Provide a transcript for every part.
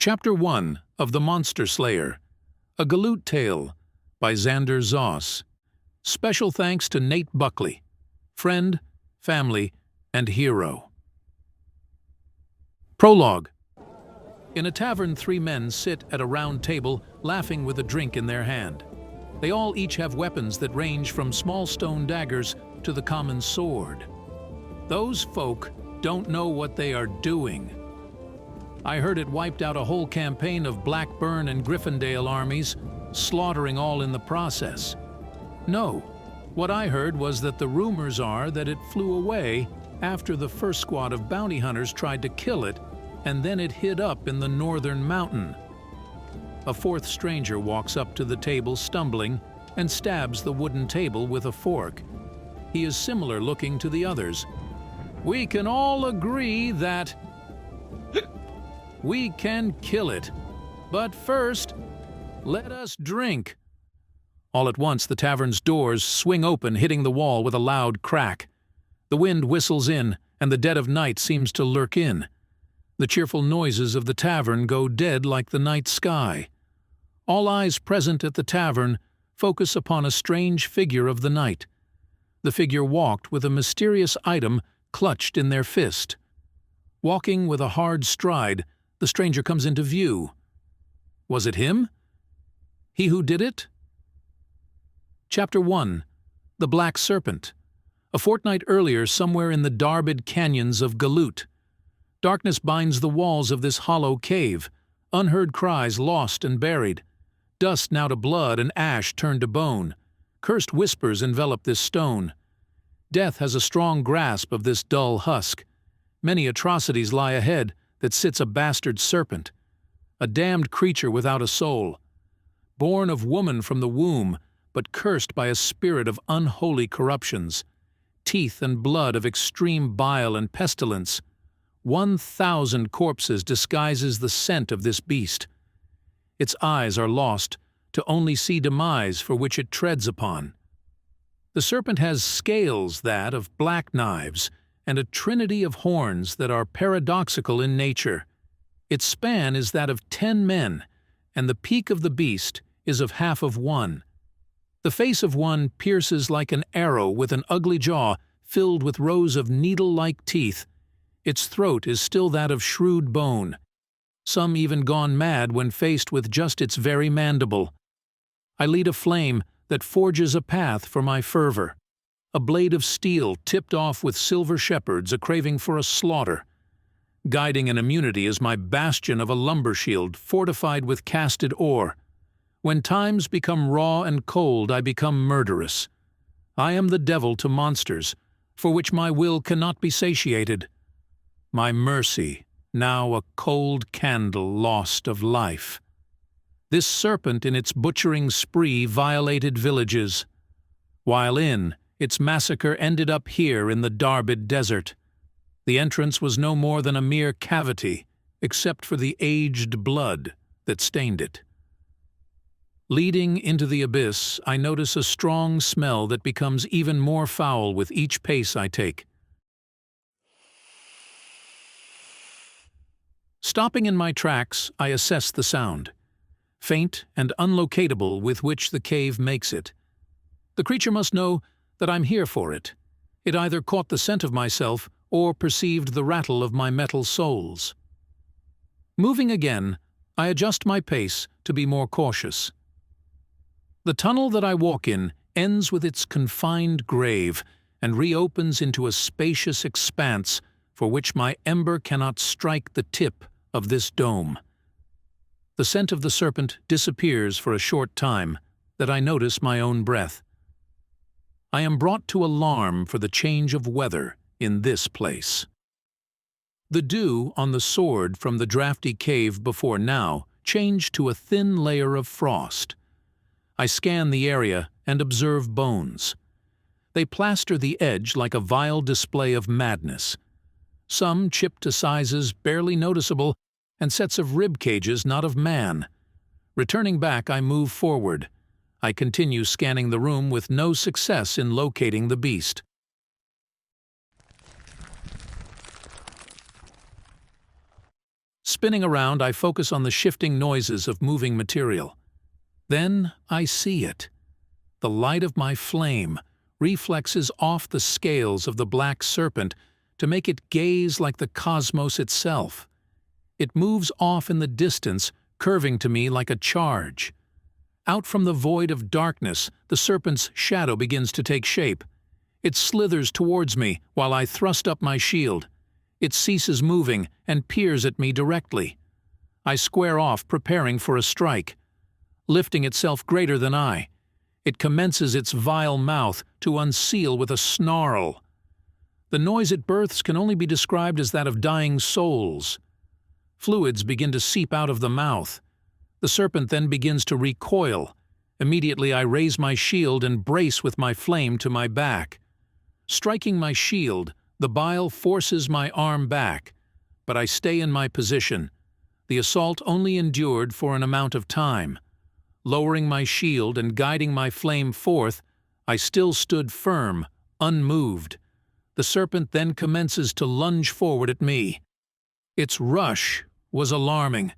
Chapter 1 of The Monster Slayer, A Galoot Tale by Xander Zoss. Special thanks to Nate Buckley, friend, family, and hero. Prologue. In a tavern, three men sit at a round table, laughing with a drink in their hand. They all each have weapons that range from small stone daggers to the common sword. Those folk don't know what they are doing. I heard it wiped out a whole campaign of Blackburn and Gryffindale armies, slaughtering all in the process. No, what I heard was that the rumors are that it flew away after the first squad of bounty hunters tried to kill it, and then it hid up in the northern mountain. A fourth stranger walks up to the table stumbling and stabs the wooden table with a fork. He is similar looking to the others. We can all agree that we can kill it. But first, let us drink. All at once, the tavern's doors swing open, hitting the wall with a loud crack. The wind whistles in, and the dead of night seems to lurk in. The cheerful noises of the tavern go dead like the night sky. All eyes present at the tavern focus upon a strange figure of the night. The figure walked with a mysterious item clutched in their fist. Walking with a hard stride, the stranger comes into view. Was it him? He who did it? Chapter 1. The Black Serpent. A fortnight earlier, somewhere in the Darbid canyons of Galoot. Darkness binds the walls of this hollow cave, unheard cries lost and buried. Dust now to blood and ash turned to bone. Cursed whispers envelop this stone. Death has a strong grasp of this dull husk. Many atrocities lie ahead, that sits a bastard serpent, a damned creature without a soul, born of woman from the womb, but cursed by a spirit of unholy corruptions, teeth and blood of extreme bile and pestilence. 1,000 corpses disguises the scent of this beast. Its eyes are lost to only see demise for which it treads upon. The serpent has scales that of black knives, and a trinity of horns that are paradoxical in nature. Its span is that of 10 men, and the peak of the beast is of half of one. The face of one pierces like an arrow with an ugly jaw filled with rows of needle-like teeth. Its throat is still that of shrewd bone. Some even gone mad when faced with just its very mandible. I lead a flame that forges a path for my fervor. A blade of steel tipped off with silver shepherds, a craving for a slaughter. Guiding an immunity is my bastion of a lumber shield fortified with casted ore. When times become raw and cold, I become murderous. I am the devil to monsters, for which my will cannot be satiated. My mercy, now a cold candle lost of life. This serpent in its butchering spree violated villages. While its massacre ended up here in the Darbid desert. The entrance was no more than a mere cavity, except for the aged blood that stained it. Leading into the abyss, I notice a strong smell that becomes even more foul with each pace I take. Stopping in my tracks, I assess the sound, faint and unlocatable, with which the cave makes it. The creature must know that I'm here for it. It either caught the scent of myself or perceived the rattle of my metal soles. Moving again, I adjust my pace to be more cautious. The tunnel that I walk in ends with its confined grave and reopens into a spacious expanse for which my ember cannot strike the tip of this dome. The scent of the serpent disappears for a short time, that I notice my own breath. I am brought to alarm for the change of weather in this place. The dew on the sword from the drafty cave before now changed to a thin layer of frost. I scan the area and observe bones. They plaster the edge like a vile display of madness. Some chipped to sizes barely noticeable, and sets of rib cages not of man. Returning back, I move forward. I continue scanning the room with no success in locating the beast. Spinning around, I focus on the shifting noises of moving material. Then I see it. The light of my flame reflexes off the scales of the black serpent to make it gaze like the cosmos itself. It moves off in the distance, curving to me like a charge. Out from the void of darkness, the serpent's shadow begins to take shape. It slithers towards me while I thrust up my shield. It ceases moving and peers at me directly. I square off, preparing for a strike. Lifting itself greater than I, it commences its vile mouth to unseal with a snarl. The noise it births can only be described as that of dying souls. Fluids begin to seep out of the mouth. The serpent then begins to recoil. Immediately I raise my shield and brace with my flame to my back. Striking my shield, the bile forces my arm back, but I stay in my position. The assault only endured for an amount of time. Lowering my shield and guiding my flame forth, I still stood firm, unmoved. The serpent then commences to lunge forward at me. Its rush was alarming.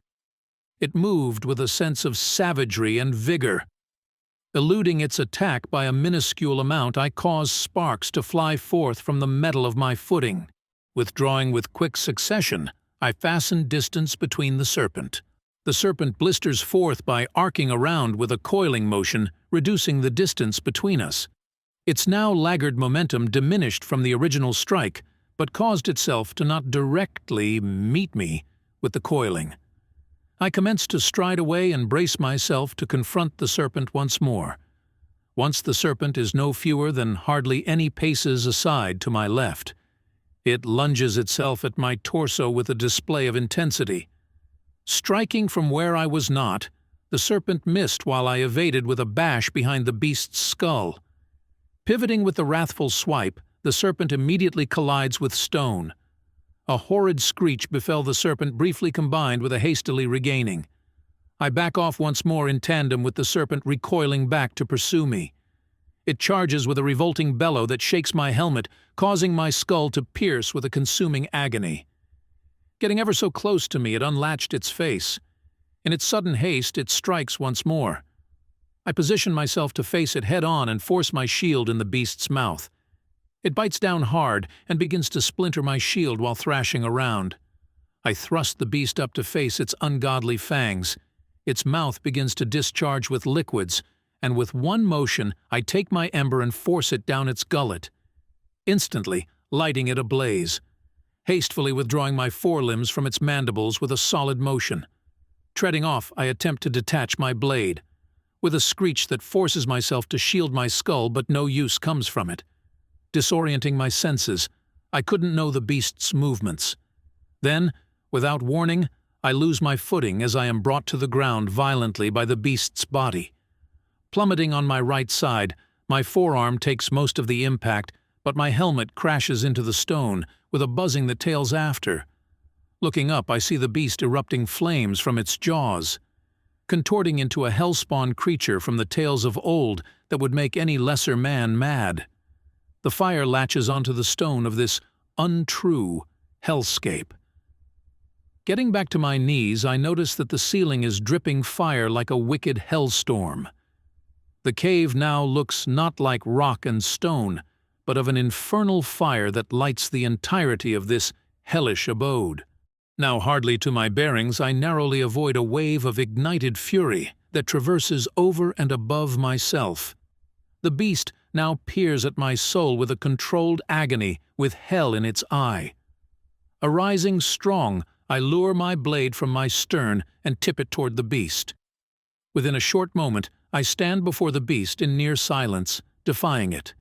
It moved with a sense of savagery and vigor. Eluding its attack by a minuscule amount, I caused sparks to fly forth from the metal of my footing. Withdrawing with quick succession, I fastened distance between the serpent. The serpent blisters forth by arcing around with a coiling motion, reducing the distance between us. Its now laggard momentum diminished from the original strike, but caused itself to not directly meet me with the coiling. I commenced to stride away and brace myself to confront the serpent once more. Once the serpent is no fewer than hardly any paces aside to my left. It lunges itself at my torso with a display of intensity. Striking from where I was not, the serpent missed while I evaded with a bash behind the beast's skull. Pivoting with the wrathful swipe, the serpent immediately collides with stone. A horrid screech befell the serpent, briefly combined with a hastily regaining. I back off once more in tandem with the serpent recoiling back to pursue me. It charges with a revolting bellow that shakes my helmet, causing my skull to pierce with a consuming agony. Getting ever so close to me, it unlatched its face. In its sudden haste, it strikes once more. I position myself to face it head-on and force my shield in the beast's mouth. It bites down hard and begins to splinter my shield while thrashing around. I thrust the beast up to face its ungodly fangs. Its mouth begins to discharge with liquids, and with one motion I take my ember and force it down its gullet, instantly lighting it ablaze. Hastily withdrawing my forelimbs from its mandibles with a solid motion. Treading off, I attempt to detach my blade. With a screech that forces myself to shield my skull, but no use comes from it. Disorienting my senses, I couldn't know the beast's movements. Then, without warning, I lose my footing as I am brought to the ground violently by the beast's body. Plummeting on my right side, my forearm takes most of the impact, but my helmet crashes into the stone with a buzzing that tails after. Looking up, I see the beast erupting flames from its jaws, contorting into a hell-spawn creature from the tales of old that would make any lesser man mad. The fire latches onto the stone of this untrue hellscape. Getting back to my knees, I notice that the ceiling is dripping fire like a wicked hellstorm. The cave now looks not like rock and stone, but of an infernal fire that lights the entirety of this hellish abode. Now hardly to my bearings, I narrowly avoid a wave of ignited fury that traverses over and above myself. The beast now peers at my soul with a controlled agony, with hell in its eye. Arising strong, I lure my blade from my stern and tip it toward the beast. Within a short moment, I stand before the beast in near silence, defying it.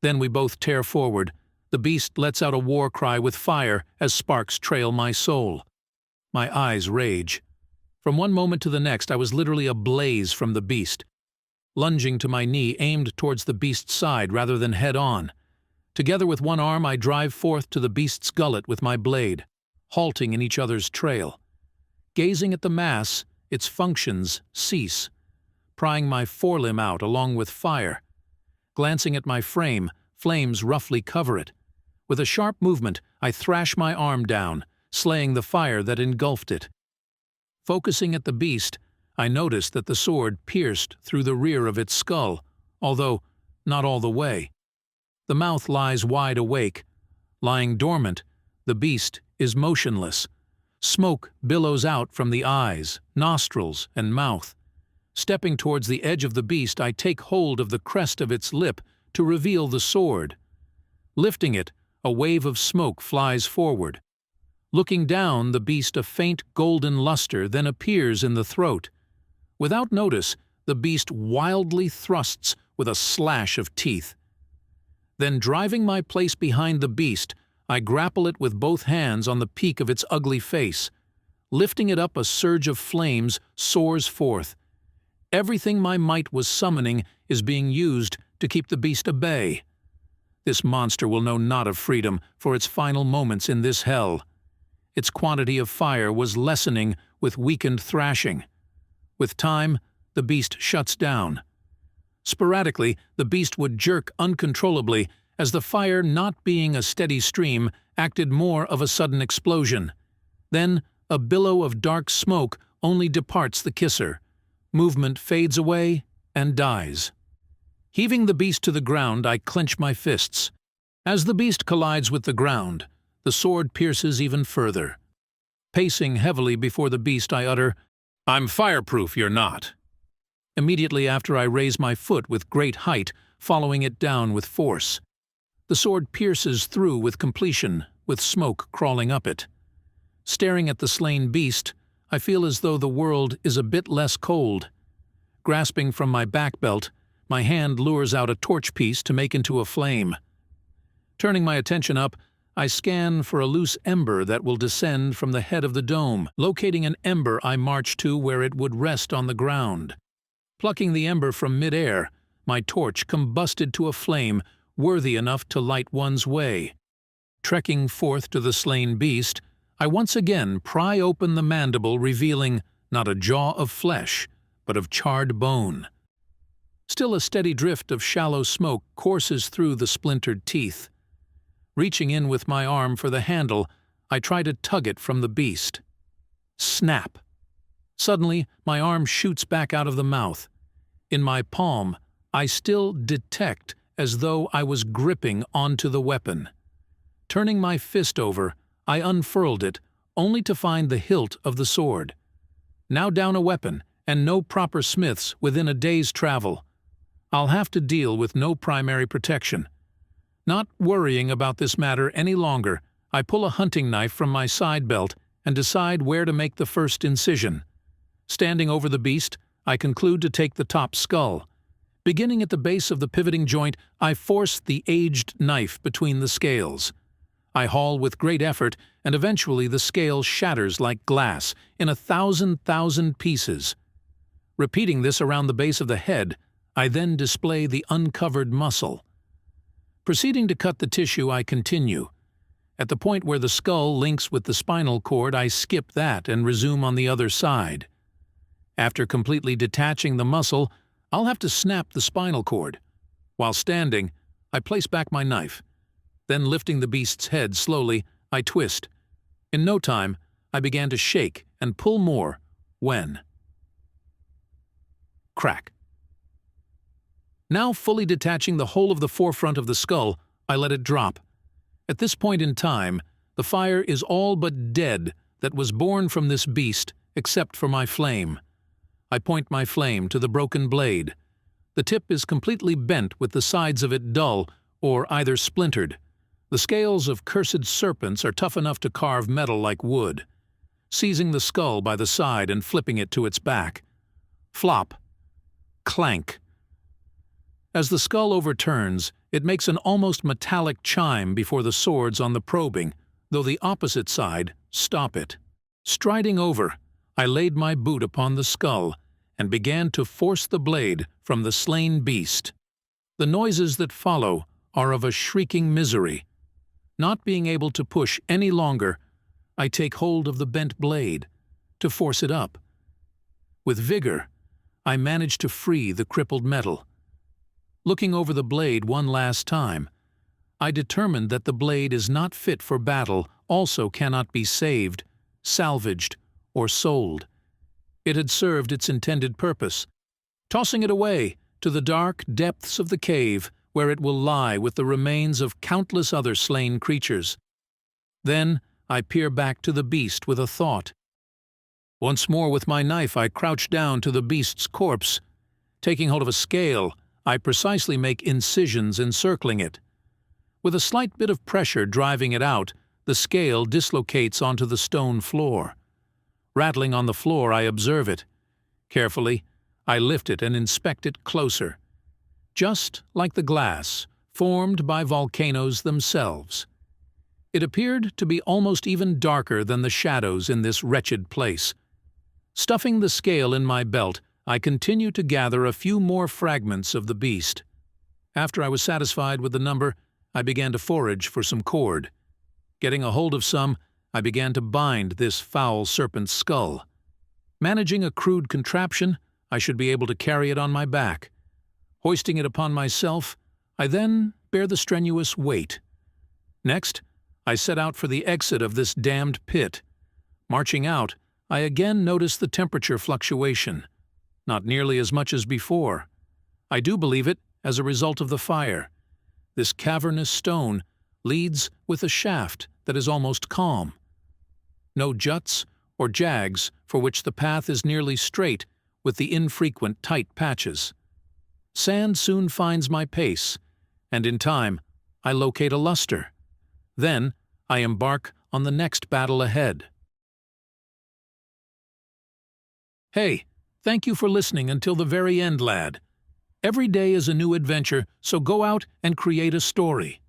Then we both tear forward. The beast lets out a war cry with fire as sparks trail my soul. My eyes rage. From one moment to the next, I was literally ablaze from the beast. Lunging to my knee, aimed towards the beast's side rather than head-on. Together with one arm, I drive forth to the beast's gullet with my blade, halting in each other's trail. Gazing at the mass, its functions cease. Prying my forelimb out along with fire. Glancing at my frame, flames roughly cover it. With a sharp movement, I thrash my arm down, slaying the fire that engulfed it. Focusing at the beast, I noticed that the sword pierced through the rear of its skull, although not all the way. The mouth lies wide awake. Lying dormant, the beast is motionless. Smoke billows out from the eyes, nostrils, and mouth. Stepping towards the edge of the beast, I take hold of the crest of its lip to reveal the sword. Lifting it, a wave of smoke flies forward. Looking down, the beast, a faint golden luster then appears in the throat. Without notice, the beast wildly thrusts with a slash of teeth. Then, driving my place behind the beast, I grapple it with both hands on the peak of its ugly face. Lifting it up, a surge of flames soars forth. Everything my might was summoning is being used to keep the beast at bay. This monster will know not of freedom for its final moments in this hell. Its quantity of fire was lessening with weakened thrashing. With time, the beast shuts down. Sporadically, the beast would jerk uncontrollably, as the fire, not being a steady stream, acted more of a sudden explosion. Then, a billow of dark smoke only departs the kisser. Movement fades away and dies. Heaving the beast to the ground, I clench my fists. As the beast collides with the ground, the sword pierces even further. Pacing heavily before the beast, I utter, "I'm fireproof, you're not." Immediately after, I raise my foot with great height, following it down with force. The sword pierces through with completion, with smoke crawling up it. Staring at the slain beast, I feel as though the world is a bit less cold. Grasping from my back belt, my hand lures out a torch piece to make into a flame. Turning my attention up, I scan for a loose ember that will descend from the head of the dome. Locating an ember, I march to where it would rest on the ground. Plucking the ember from mid-air, my torch combusted to a flame worthy enough to light one's way. Trekking forth to the slain beast, I once again pry open the mandible, revealing not a jaw of flesh, but of charred bone. Still a steady drift of shallow smoke courses through the splintered teeth. Reaching in with my arm for the handle, I try to tug it from the beast. Snap! Suddenly, my arm shoots back out of the mouth. In my palm, I still detect as though I was gripping onto the weapon. Turning my fist over, I unfurled it, only to find the hilt of the sword. Now down a weapon, and no proper smiths within a day's travel. I'll have to deal with no primary protection. Not worrying about this matter any longer, I pull a hunting knife from my side belt and decide where to make the first incision. Standing over the beast, I conclude to take the top skull. Beginning at the base of the pivoting joint, I force the aged knife between the scales. I haul with great effort, and eventually the scale shatters like glass in 1,000 pieces. Repeating this around the base of the head, I then display the uncovered muscle. Proceeding to cut the tissue, I continue. At the point where the skull links with the spinal cord, I skip that and resume on the other side. After completely detaching the muscle, I'll have to snap the spinal cord. While standing, I place back my knife. Then, lifting the beast's head slowly, I twist. In no time, I began to shake and pull more when... Crack. Now fully detaching the whole of the forefront of the skull, I let it drop. At this point in time, the fire is all but dead that was born from this beast, except for my flame. I point my flame to the broken blade. The tip is completely bent with the sides of it dull or either splintered. The scales of cursed serpents are tough enough to carve metal like wood. Seizing the skull by the side and flipping it to its back. Flop. Clank. As the skull overturns, it makes an almost metallic chime before the swords on the probing, though the opposite side stop it. Striding over, I laid my boot upon the skull and began to force the blade from the slain beast. The noises that follow are of a shrieking misery. Not being able to push any longer, I take hold of the bent blade to force it up. With vigor, I manage to free the crippled metal. Looking over the blade one last time, I determined that the blade is not fit for battle also cannot be saved, salvaged, or sold. It had served its intended purpose, tossing it away to the dark depths of the cave, where it will lie with the remains of countless other slain creatures. Then I peer back to the beast with a thought. Once more with my knife I crouch down to the beast's corpse. Taking hold of a scale, I precisely make incisions encircling it. With a slight bit of pressure driving it out, the scale dislocates onto the stone floor. Rattling on the floor, I observe it. Carefully, I lift it and inspect it closer. Just like the glass, formed by volcanoes themselves. It appeared to be almost even darker than the shadows in this wretched place. Stuffing the scale in my belt, I continue to gather a few more fragments of the beast. After I was satisfied with the number, I began to forage for some cord. Getting a hold of some, I began to bind this foul serpent's skull. Managing a crude contraption, I should be able to carry it on my back. Hoisting it upon myself, I then bear the strenuous weight. Next, I set out for the exit of this damned pit. Marching out, I again notice the temperature fluctuation. Not nearly as much as before. I do believe it as a result of the fire. This cavernous stone leads with a shaft that is almost calm. No juts or jags for which the path is nearly straight with the infrequent tight patches. Sand soon finds my pace, and in time I locate a luster. Then I embark on the next battle ahead. Hey, thank you for listening until the very end, lad. Every day is a new adventure, so go out and create a story.